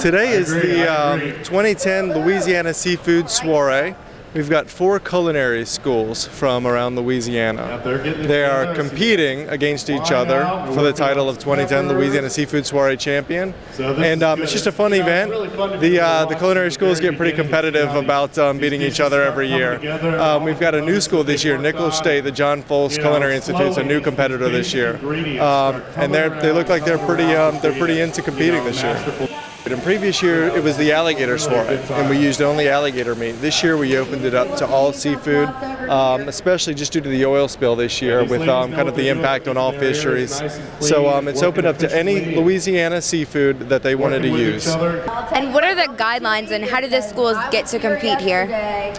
Today is the 2010 Louisiana Seafood Soiree. We've got 4 culinary schools from around Louisiana. They are competing against each other for the title of 2010 Louisiana Seafood Soiree champion. And it's just a fun event. The culinary schools get pretty competitive about beating each other every year. We've got a new school this year, Nicholls State, the John Folse Culinary Institute's a new competitor this year. And they look like they're pretty into competing this year. In previous year, it was the alligator soiree, and we used only alligator meat. This year, we opened it up to all seafood, especially just due to the oil spill this year with kind of the impact on all fisheries. So it's opened up to any Louisiana seafood that they wanted to use. And what are the guidelines, and how do the schools get to compete here?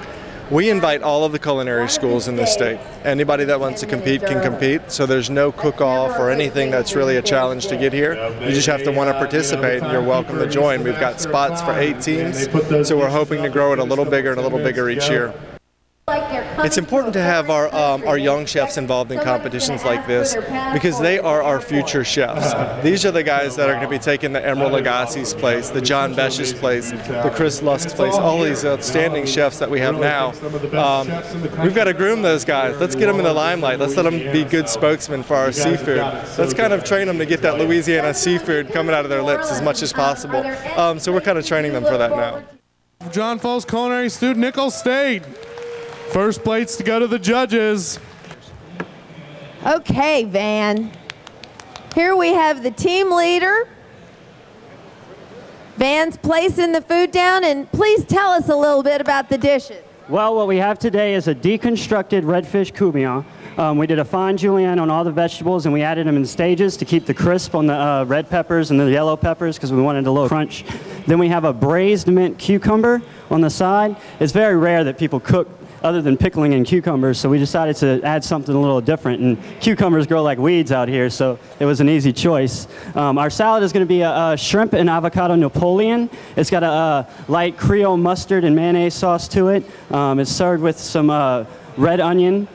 We invite all of the culinary schools in the state. Anybody that wants to compete can compete, so there's no cook-off or anything that's really a challenge to get here. You just have to want to participate, and you're welcome to join. We've got spots for 8 teams, so we're hoping to grow it a little bigger and a little bigger each year. It's important to have our young chefs involved in competitions like this because they are our future chefs. These are the guys that are going to be taking the Emeril Lagasse's place, the John Besh's place, the Chris Lusk's place, all these outstanding chefs that we have now. We've got to groom those guys. Let's get them in the limelight. Let's let them be good spokesmen for our seafood. Let's kind of train them to get that Louisiana seafood coming out of their lips as much as possible. So we're kind of training them for that now. John Folse Culinary Institute, Nicholls State. First plates to go to the judges. Okay, Van. Here we have the team leader. Van's placing the food down, and please tell us a little bit about the dishes. Well, what we have today is a deconstructed redfish coubillon. We did a fine julienne on all the vegetables, and we added them in stages to keep the crisp on the red peppers and the yellow peppers because we wanted a little crunch. Then we have a braised mint cucumber on the side. It's very rare that people cook other than pickling and cucumbers, so we decided to add something a little different. And cucumbers grow like weeds out here, so it was an easy choice. Our salad is going to be a shrimp and avocado Napoleon. It's got a light Creole mustard and mayonnaise sauce to it. It's served with some red onion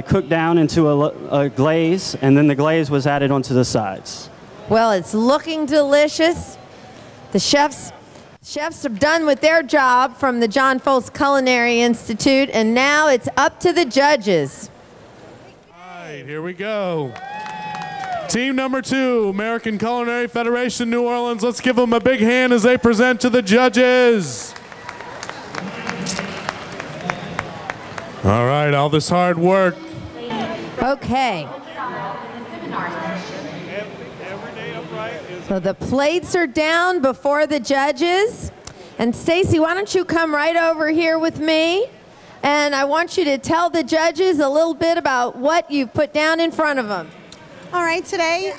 cooked down into a glaze, and then the glaze was added onto the sides. Well, it's looking delicious. The chefs are done with their job from the John Folse Culinary Institute, and now it's up to the judges. All right, here we go. Team number 2, American Culinary Federation, New Orleans. Let's give them a big hand as they present to the judges. All right, all this hard work. Okay. So the plates are down before the judges. And Stacy, why don't you come right over here with me? And I want you to tell the judges a little bit about what you've put down in front of them. All right, today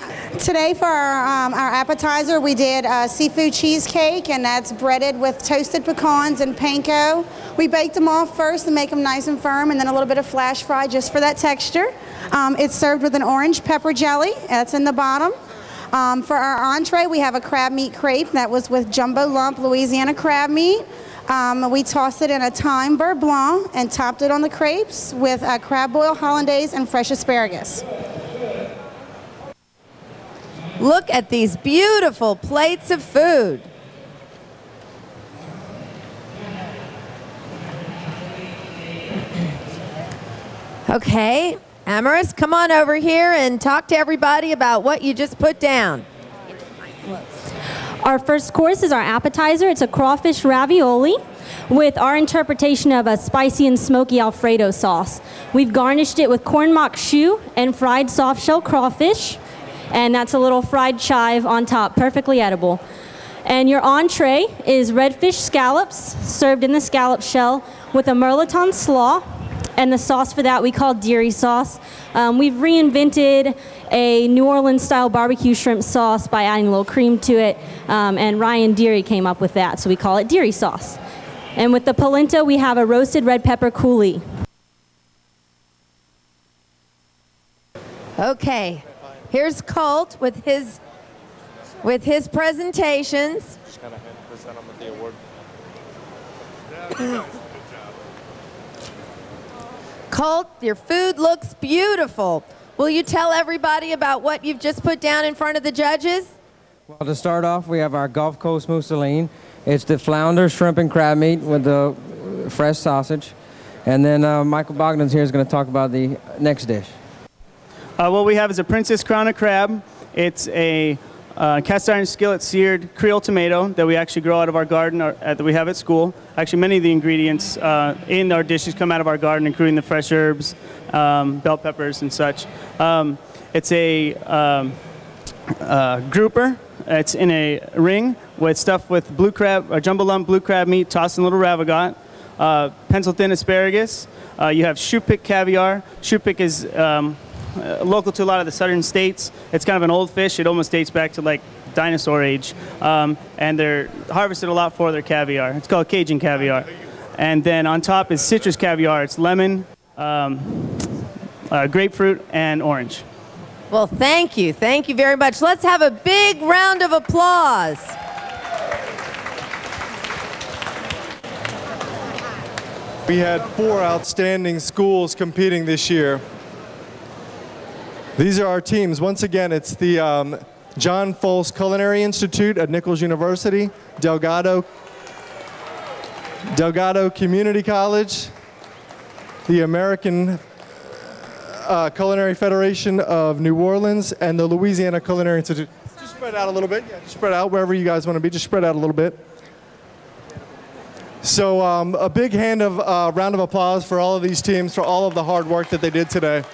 for our appetizer, we did seafood cheesecake, and that's breaded with toasted pecans and panko. We baked them off first to make them nice and firm, and then a little bit of flash fry just for that texture. It's served with an orange pepper jelly. That's in the bottom. For our entree, we have a crab meat crepe that was with jumbo lump Louisiana crab meat. We tossed it in a thyme beurre blanc and topped it on the crepes with crab boil hollandaise and fresh asparagus. Look at these beautiful plates of food. Okay, Amaris, come on over here and talk to everybody about what you just put down. Our first course is our appetizer. It's a crawfish ravioli with our interpretation of a spicy and smoky Alfredo sauce. We've garnished it with corn mock choux and fried soft shell crawfish, and that's a little fried chive on top, perfectly edible. And your entree is redfish scallops served in the scallop shell with a merlaton slaw. And the sauce for that we call Deary sauce. We've reinvented a New Orleans style barbecue shrimp sauce by adding a little cream to it. And Ryan Deary came up with that, so we call it Deary sauce. And with the polenta, we have a roasted red pepper coulis. Okay, here's Colt with his presentations. Just kind of present them with the award. Colt, your food looks beautiful. Will you tell everybody about what you've just put down in front of the judges? Well, to start off, we have our Gulf Coast mousseline. It's the flounder, shrimp, and crab meat with the fresh sausage. And then Michael Bogdan's here is going to talk about the next dish. What we have is a Princess Crown of Crab. It's a cast iron skillet seared Creole tomato that we actually grow out of our garden that we have at school. Actually, many of the ingredients in our dishes come out of our garden, including the fresh herbs, bell peppers, and such. It's a grouper. It's in a ring stuffed with blue crab, jumbo lump blue crab meat, tossed in a little ravigot, pencil thin asparagus. You have shoe-pick caviar. Shoe-pick is local to a lot of the southern states. It's kind of an old fish. It almost dates back to like dinosaur age. And they're harvested a lot for their caviar. It's called Cajun caviar. And then on top is citrus caviar. It's lemon, grapefruit, and orange. Well, thank you. Thank you very much. Let's have a big round of applause. We had 4 outstanding schools competing this year. These are our teams. Once again, it's the John Folse Culinary Institute at Nicholls University, Delgado Community College, the American Culinary Federation of New Orleans, and the Louisiana Culinary Institute. Just spread out a little bit. Yeah, just spread out wherever you guys want to be. Just spread out a little bit. So a big round of applause for all of these teams for all of the hard work that they did today.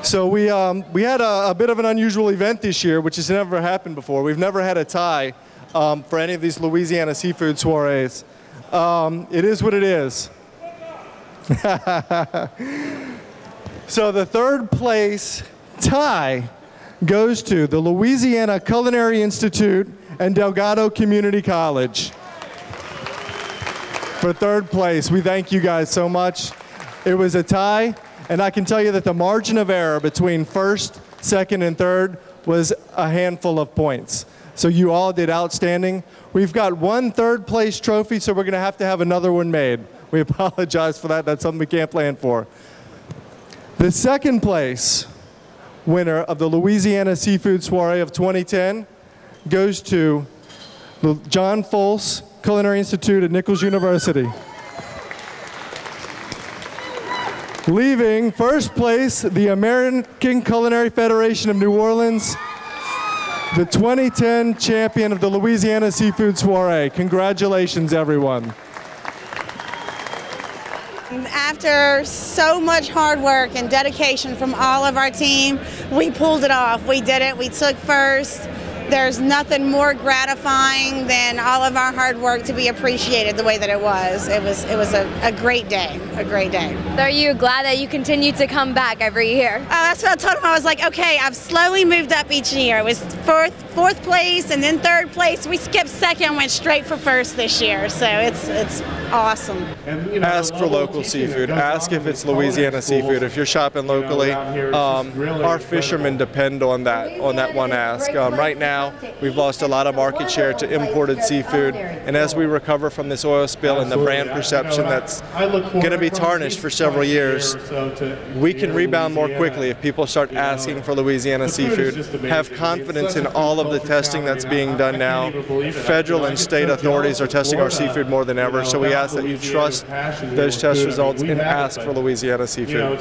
So we had a bit of an unusual event this year, which has never happened before. We've never had a tie for any of these Louisiana Seafood Soirees. It is what it is. So the third place tie goes to the Louisiana Culinary Institute and Delgado Community College. For third place, we thank you guys so much. It was a tie. And I can tell you that the margin of error between first, second, and third was a handful of points. So you all did outstanding. We've got 1 third place trophy, so we're going to have another one made. We apologize for that. That's something we can't plan for. The second place winner of the Louisiana Seafood Soiree of 2010 goes to the John Folse Culinary Institute at Nicholls University. Leaving first place, the American Culinary Federation of New Orleans, the 2010 champion of the Louisiana Seafood Soiree. Congratulations, everyone. After so much hard work and dedication from all of our team, we pulled it off. We did it. We took first. There's nothing more gratifying than all of our hard work to be appreciated the way that it was. It was a great day, a great day. So are you glad that you continue to come back every year? That's what I told him. I was like, okay, I've slowly moved up each year. It was fourth place and then third place. We skipped second and went straight for first this year. So it's awesome. Ask for local seafood. Ask if it's Louisiana seafood. If you're shopping locally, our fishermen depend on that one ask. Right now, we've lost a lot of market share to imported seafood, and as we recover from this oil spill and the brand perception that's going to be tarnished for several years, we can rebound more quickly if people start asking for Louisiana seafood. Have confidence in all of the testing that's being done now. Federal and state authorities are testing our seafood more than ever, so we ask that you trust those test results and ask for Louisiana seafood.